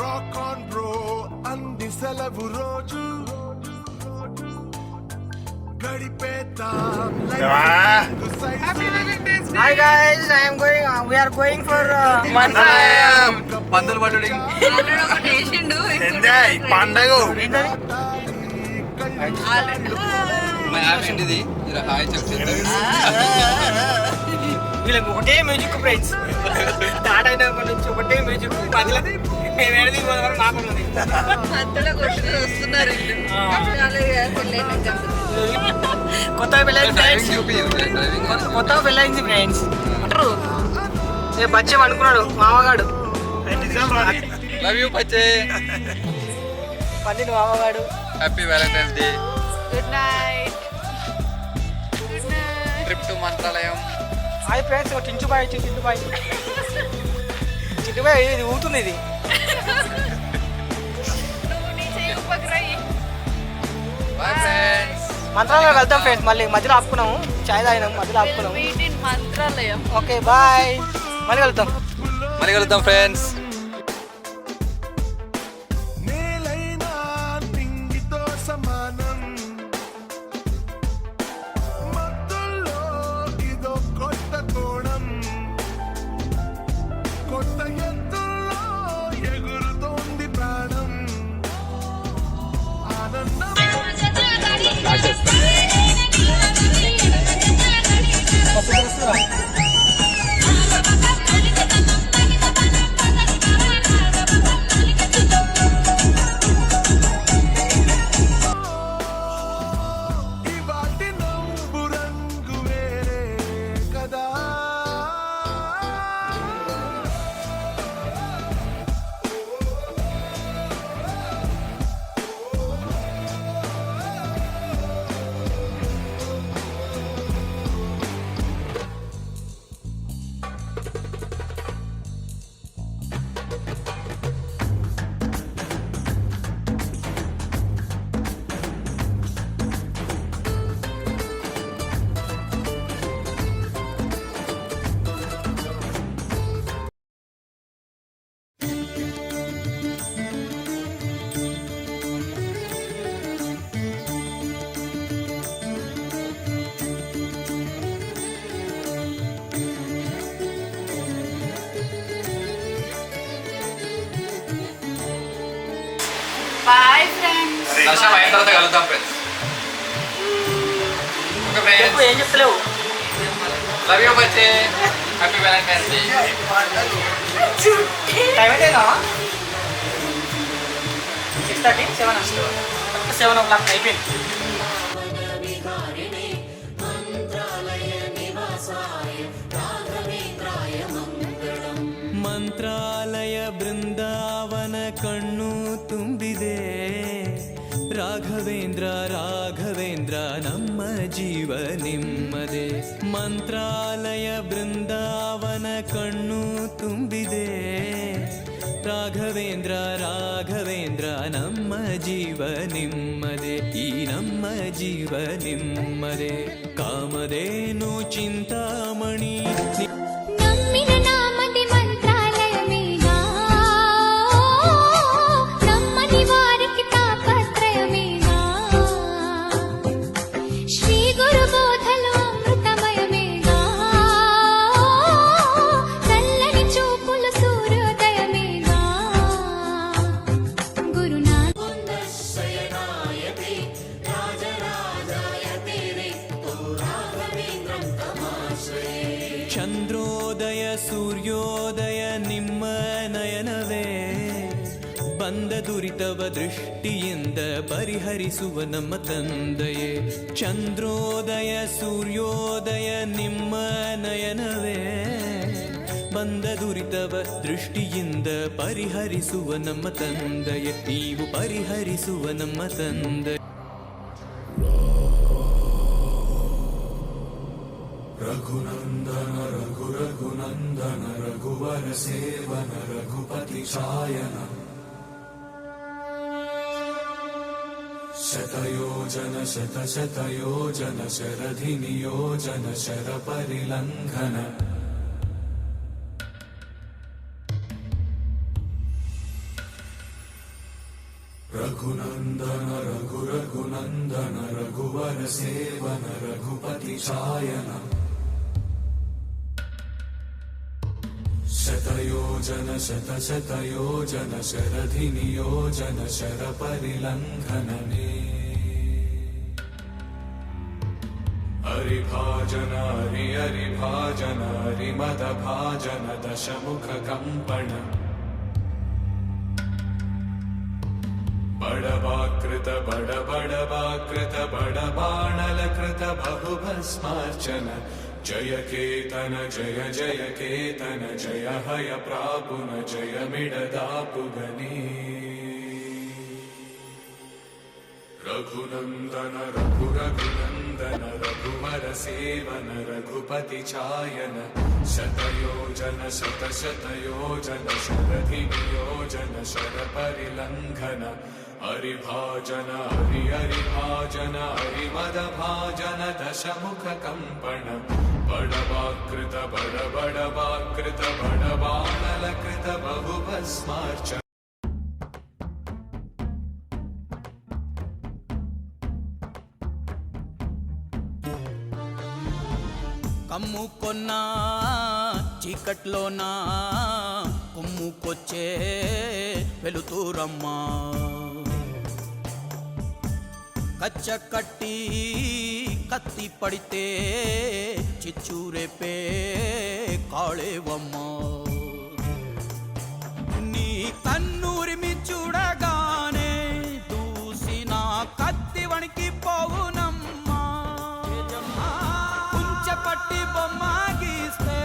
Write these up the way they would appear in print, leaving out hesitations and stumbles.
Rock on bro అంది సెలవు రోజు గడిపేద్దాం Hi guys, we are going for Mantralayam. పందులు పట్టుడి పండగ ఇది ఇలా హాయ్ చెప్తుంది వీళ్ళకి ఒకటే మ్యూజిక్ ఫ్రెండ్స్ స్టార్ట్ అయినప్పటి నుంచి ఒకటే మ్యూజిక్ మధ్యలో మేము ఏడాది పోదామని మాకున్నది కొత్తగా పెళ్ళయింది ఫ్రెండ్స్ అంటారు బచ్చం అనుకున్నాడు మామగాడు లవ్ యూ బచ్చే పండిన మామగాడు happy Valentine's day good night trip to Mantralayam hi friends Chinchubai Chintubai ఇది ఊతుంది ఇది బాయ్ ఫ్రెండ్స్ మంత్రాలయం వెళ్తాం ఫ్రెండ్స్ మళ్ళీ మధ్యలో ఆపుకున్నాము చాయ్ తాగినాము మధ్యలో ఆపుకున్నాము మంత్రాలయం ఓకే బాయ్ మళ్ళీ కలుద్దాం ఫ్రెండ్స్ నేలైనా నింగితో సమానం మత్తుల్లో ఇదో కొత్త కోణం కొత్త ఎత్తుల్లో ఎగురుతోంది ప్రాణం ఆనందం ఇవాటి నవ్వు రంగు వేరే కదా బాయ్ ఫ్రెండ్స్ దర్శనం అయిన తర్వాత కలుద్దాం ఫ్రెండ్స్ ఓకే ఫ్రెండ్స్ ఏం చెప్తలేవు లవ్ యూ బచ్చే హ్యాపీ వ్యాలంటైన్స్ డే టైం అయితేనా 6:30 7 అయిపోయింది ಮಂತ್ರಾಲಯ ಬೃಂದಾವನ ಕಣ್ಣು ತುಂಬಿದೆ ರಾಘವೇಂದ್ರ ರಾಘವೇಂದ್ರ ನಮ್ಮ ಜೀವ ನಿಮ್ಮದೆ ಮಂತ್ರಾಲಯ ಬೃಂದಾವನ ಕಣ್ಣು ತುಂಬಿದೆ ರಾಘವೇಂದ್ರ ರಾಘವೇಂದ್ರ ನಮ್ಮ ಜೀವ ನಿಮ್ಮದೆ ಈ ನಮ್ಮ ಜೀವ ನಿಮ್ಮದೆ ಕಾಮಧೇನು ಚಿಂತಾಮಣಿ నమ్మిన నామది మంత్రాలయమేగా నమ్మని వారికి తాపత్రయమేగా శ్రీ గురు బోధలు అమృతమయమేగా చల్లని చూపులు సూర్యోదయమేగా గురునాథ ಚಂದ್ರೋದಯ ಸೂರ್ಯೋದಯ ನಿಮ್ಮ ನಯನವೇ ಬಂದ ದುರಿತವ ದೃಷ್ಟಿಯಿಂದ ಪರಿಹರಿಸುವ ನಮ್ಮ ತಂದೆಯೇ ಚಂದ್ರೋದಯ ಸೂರ್ಯೋದಯ ನಿಮ್ಮ ನಯನವೇ ಬಂದ ದುರಿತವ ದೃಷ್ಟಿಯಿಂದ ಪರಿಹರಿಸುವ ನಮ್ಮ ತಂದೆಯೇ ನೀವು ಪರಿಹರಿಸುವ ನಮ್ಮ ತಂದೆ రఘునందన రఘునందన రఘువర సేవన రఘుపతి ఛాయన శతయోజన శతయోజన శరధి నియోజన శర పరిలంఘన రఘునందన రఘు రఘునందన రఘువర సేవన రఘుపతి ఛాయన శతయోజన శతశతయోజన శరధి నియోజన శర పరిలంఘననే హరిభాజన హరి హరిభాజన హరిమద భాజన దశముఖ కంపణ బడబాకృత బడబడబాకృత బడబాణలకృత బహుభస్మార్చన జయ కేతన జయ జయ కేతన జయ హయ ప్రాపున జయ మిడదాపుగనే రఘునందన రఘు రఘునందన రఘువర సేవన రఘుపతి ఛాయన శతయోజన శతశతయోజన శరధి నియోజన శర పరిలంఘన హరిభాజన హరి హరిభాజన హరిమద భాజన దశముఖ కంపణ బడబాకృత బడబడబాకృత బడబాణలకృత బహుభస్మార్చన కమ్ముకొన్నా చీకట్లోనా కొమ్ముకొచ్చే వెలుతురమ్మా కచ్చ కట్టి కత్తి పడితే చిచ్చూరేపే కాళేవమ్మా నీ కన్నూరిమి చూడగానే దూసిన కత్తి వణికి పోవునమ్మా పట్టి బొమ్మ గీస్తే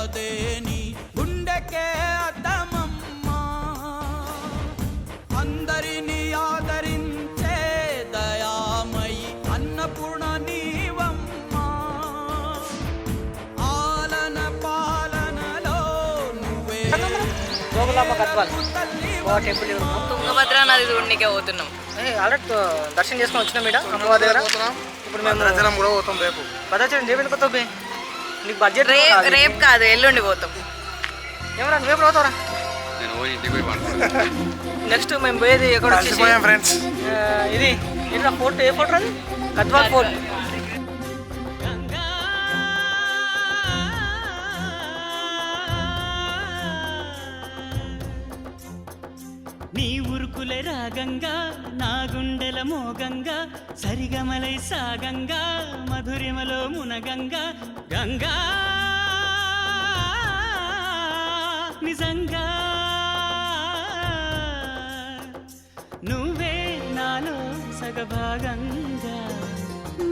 అదే నీ గుండెకే అద్దమమ్మా అందరినీ ఆదరించే దయామయి అన్నపూర్ణ నీవమ్మా ఆలన పాలనలో నువ్వే టెంపుల్ తుంగభద్ర నది చూడనికే పోతున్నాం. ఆల్రెడీ దర్శనం చేసుకొని వచ్చినాం ఇక్కడ అమ్మవారి దగ్గర. ఇప్పుడు మేము భద్రాచలం కూడా పోతాం రేపు. భద్రాచలం రేపు ఎందుకు పోతావు? నీకు బడ్జెట్ రేపు కాదు, ఎల్లుండి పోతాం. ఏమరా రేపు పోతావురా? నేను పోయి ఇంటికి పోయి పండుకుంటాను. నెక్స్ట్ మేము పోయేది ఎక్కడ ఫ్రెండ్స్ ఇది ఏంటో ఫోర్ట్. ఏ ఫోర్ట్ అది? గద్వాల్ ఫోర్ట్. నీ ఉరుకులే రాగంగా నా గుండెల మోగంగా సరిగమలై సాగంగా మధురిమలో మునగంగా గంగా నిజంగా నువ్వే నాలో సగభాగంగా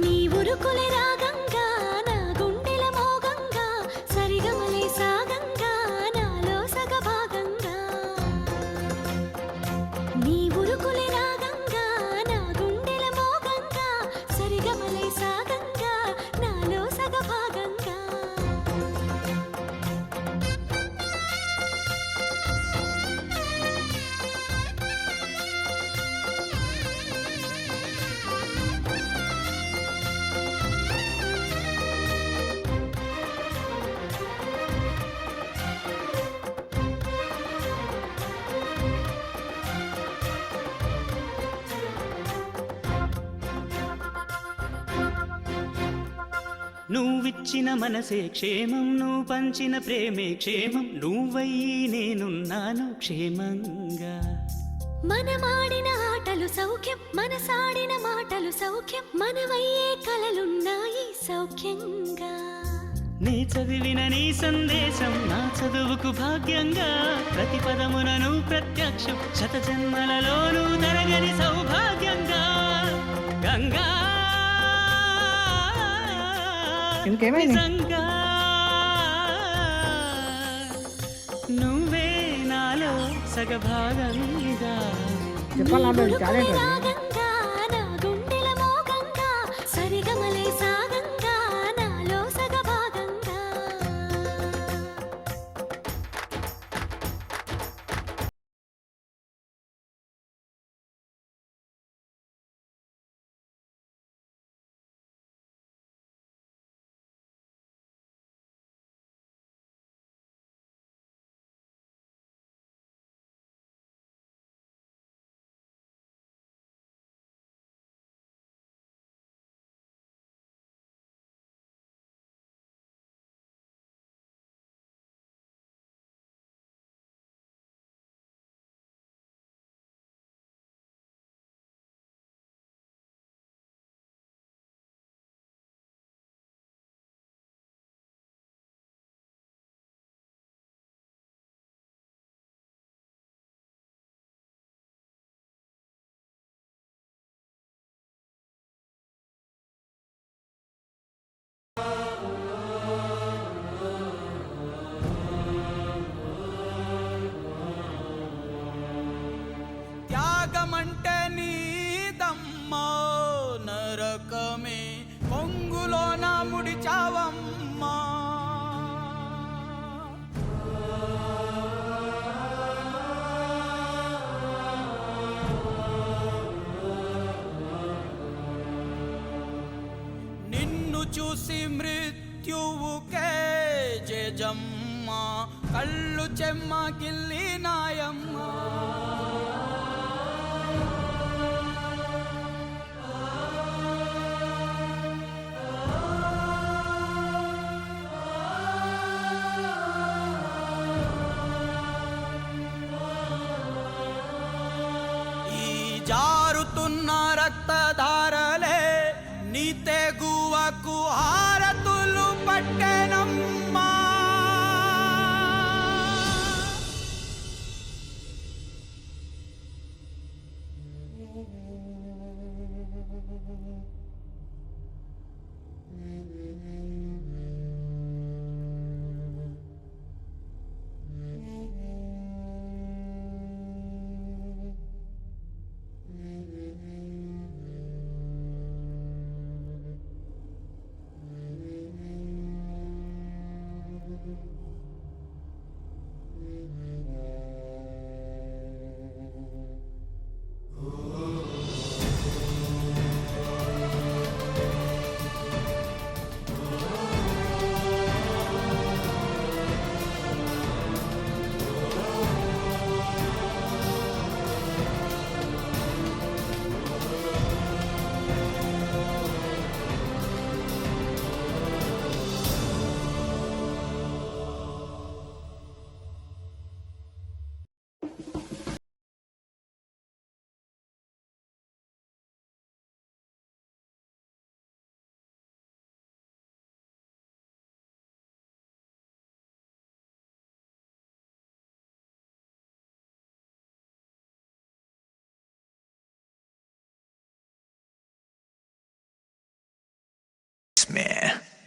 నీ ఉరుకులే రాగంగా నా గుండెల మోగంగా సరిగమలే సాగంగా నాలో సగభాగంగా నీ ఉరుకులే రాగంగా నా గుండెల మోగంగా సరిగమలే సాగంగా నాలో సగభాగంగా నువ్విచ్చిన మనసే క్షేమం, నువ్వు పంచిన ప్రేమే క్షేమం, నువ్వయ్యి నేనున్నాను క్షేమంగా. మనమాడిన ఆటలు సౌఖ్యం, మనసాడిన మాటలు సౌఖ్యం, మనమయ్యే కలలున్నాయి సౌఖ్యంగా. నీ చదివిన నీ సందేశం నా చదువుకు భాగ్యంగా, ప్రతి పదమునను ప్రత్యక్షం శత జన్మలలోనూ తరగని సౌభాగ్యంగా. గంగా నిజంగా నువ్వే నాలో సగభాగంగా. చెప్పాలి చూసి మృత్యువుకే జేజమ్మ కళ్ళు చెమ్మ గిల్లి నాయమ్మ జారుతున్న రక్తధారలే నీ తెగువకు హారతులు పట్టెనమ్మా Man.